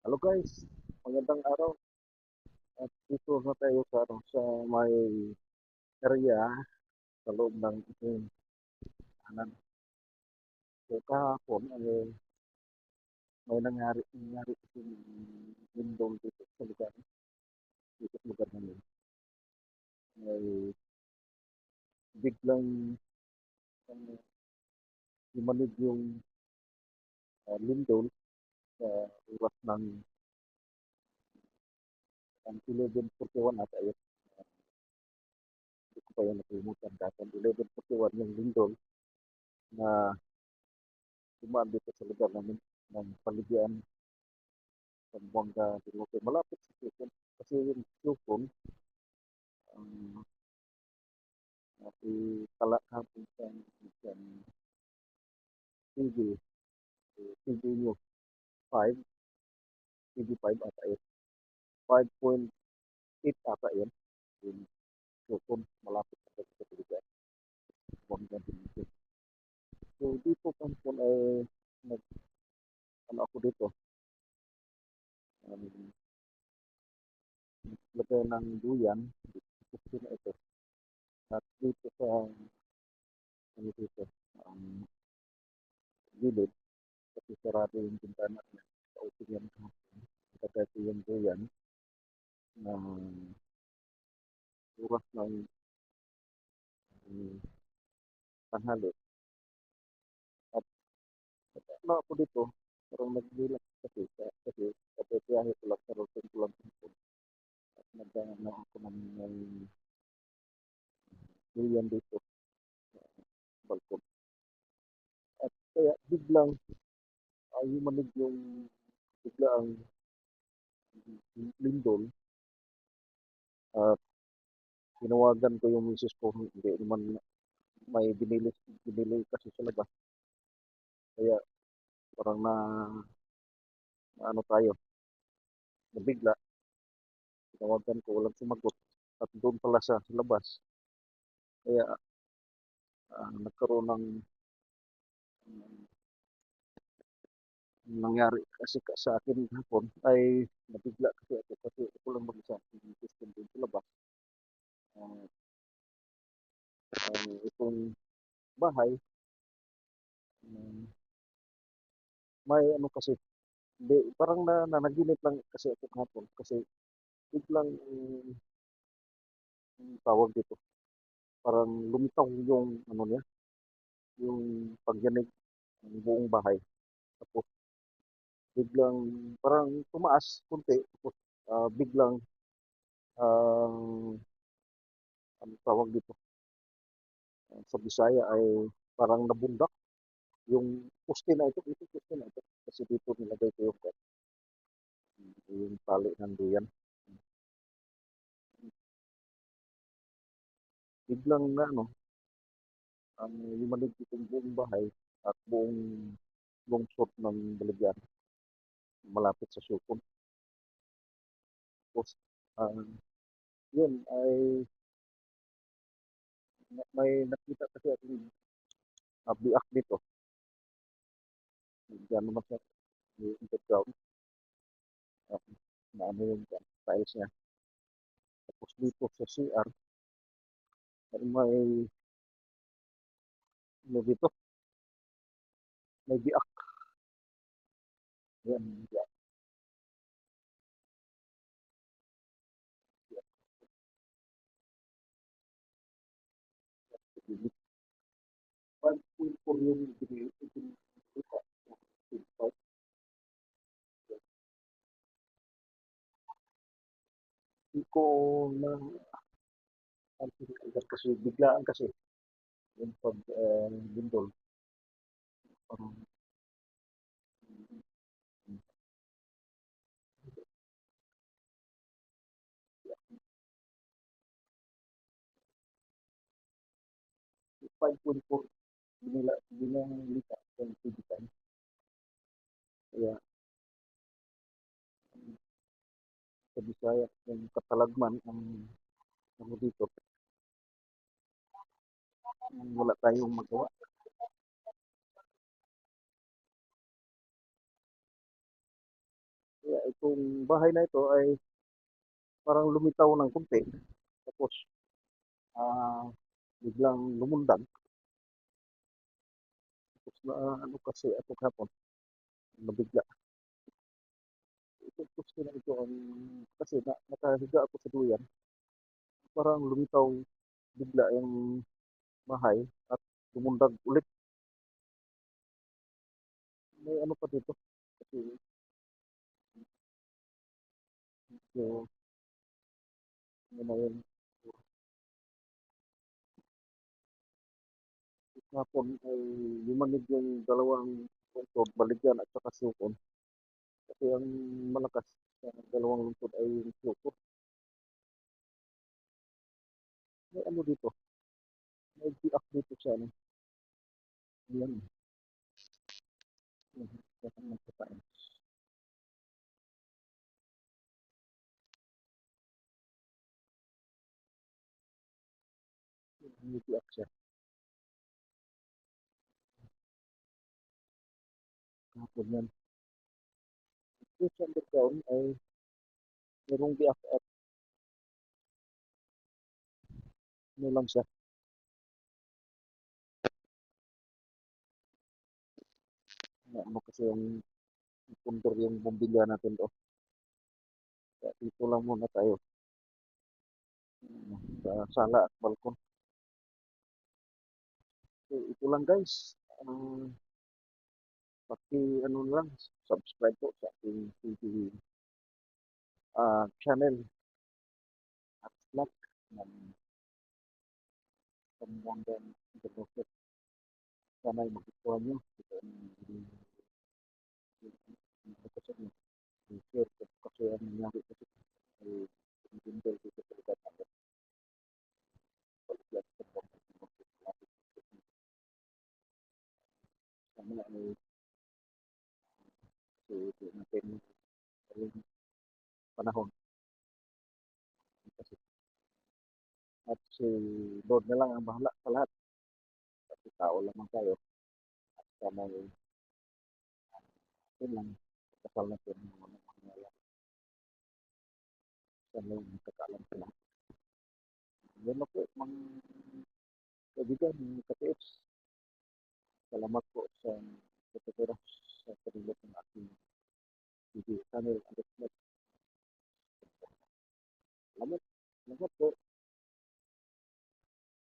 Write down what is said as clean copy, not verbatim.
Hello guys, magandang araw. At dito na tayo sa may area sa loob ng ating tahanan. So kahapon ay may nangyari kasing lindol dito sa lugar namin. May biglang um, lumanig yung lindol sa oras ng 11:41 ata yun. Hindi ko pa yan nakalimutan dati. 11:41 yung lindol na dumaan dito sa lugar namin ng Paligian Zamboanga del Norte, malapit sa Quezon. Kasi yung Quezon, ang tala hapon sa TV, TV News 5, TV5 ata yun. 5.8 ata yun. Yung Quezon, malapit sa Quezon. Zamboanga del Norte. So dito kampon ay nag, ano ako dito, um, lagay ng duyan, gusto na ito. At dito sa, ano dito, um, gilid, kasi sarado yung bintana niya. Sa usin yan kahapon. Lagay ko yung duyan na oras ng tanghali. At ano ako dito, parang nag-relax kasi kapiyahe ko lang sa routine ko lang dito. At nag-ano ako ng duyan dito sa balkon. At kaya biglang ay humanig yung biglaang lindol at tinawagan ko yung misis ko, hindi naman may binili kasi sa labas. Kaya parang na ano tayo, nabigla, tinawagan ko, walang sumagot. At doon pala sa labas. Kaya nagkaroon ng nangyari kasi sa akin hapon ay nabigla kasi ako lang mag-isa yung system din sa labas. Uh, itong bahay, um, may ano kasi, di, parang nanaginip lang kasi ako hapon kasi biglang tawag dito, parang lumitaw yung ano niya, yung pagyanig ng buong bahay. Tapos biglang parang tumaas kunti, tapos biglang uh, ano tawag dito, sa Bisaya ay parang nabundak yung poste na ito kasi dito nilagay ko yung tali ng duyan. Biglang na ano, ang yumanig itong buong bahay at buong lungsod ng Baligyan malapit sa Sukon. Tapos, uh, yun ay may nakita kasi akong biak dito. Diyan naman sa underground, uh, na ano yung tiles niya. Tapos dito sa CR, ay ano dito, may biak. Yan, biak. Biak. 5.4 yung pinita. Hindi ko na agad kasi biglaan kasi yung pag lindol. Parang 5.4 binilita yung pigitan. Kaya sa Bisaya, yung katalagman ang ano dito, wala tayong magawa. Kaya itong bahay na ito ay parang lumitaw ng konti. Tapos, ah, biglang lumundag. Tapos na ano kasi ako kahapon, nabigla. Ito gusto na ito ang, kasi nakahiga ako sa duyan. Parang lumitaw bigla yung bahay at lumundag ulit. May ano pa dito. Kasi yung, yun na yun. Kahapon ay yumanig yung dalawang lungsod, Baligyan at saka Sukon. Kasi ang malakas sa dalawang lungsod ay yung Sukon. May ano dito, may biak dito sa ano. Yan. Yan. Nagkakain. May biak siya. Kahapon yan. Ito sa underground ay merong biak at ano lang siya. Ano kasi yung pundor yung bumbilya natin to. Kaya dito lang muna tayo. Sa sala at balkon. So, ito lang guys. Paki ano lang, subscribe po sa ating TV channel at vlog ng Pamwangan Internet. Sana ay magustuhan nyo. Ito ang share ko kasi ang nangyari kasi ay pinindol dito sa lugar natin. Paglag sa Pamwangan. Sana ay ito natin yung panahon. Kasi at si Lord na lang ang bahala sa lahat. Kasi tao lamang tayo. At sana ay yun lang. Kasal natin ng mga mangyayari. Sana yung magkakaalam sa lahat. Yan na po, mga kaibigan, mga ka-tips. Salamat po sa pagkakira sa kanila ng aking TV channel. Salamat. Salamat po.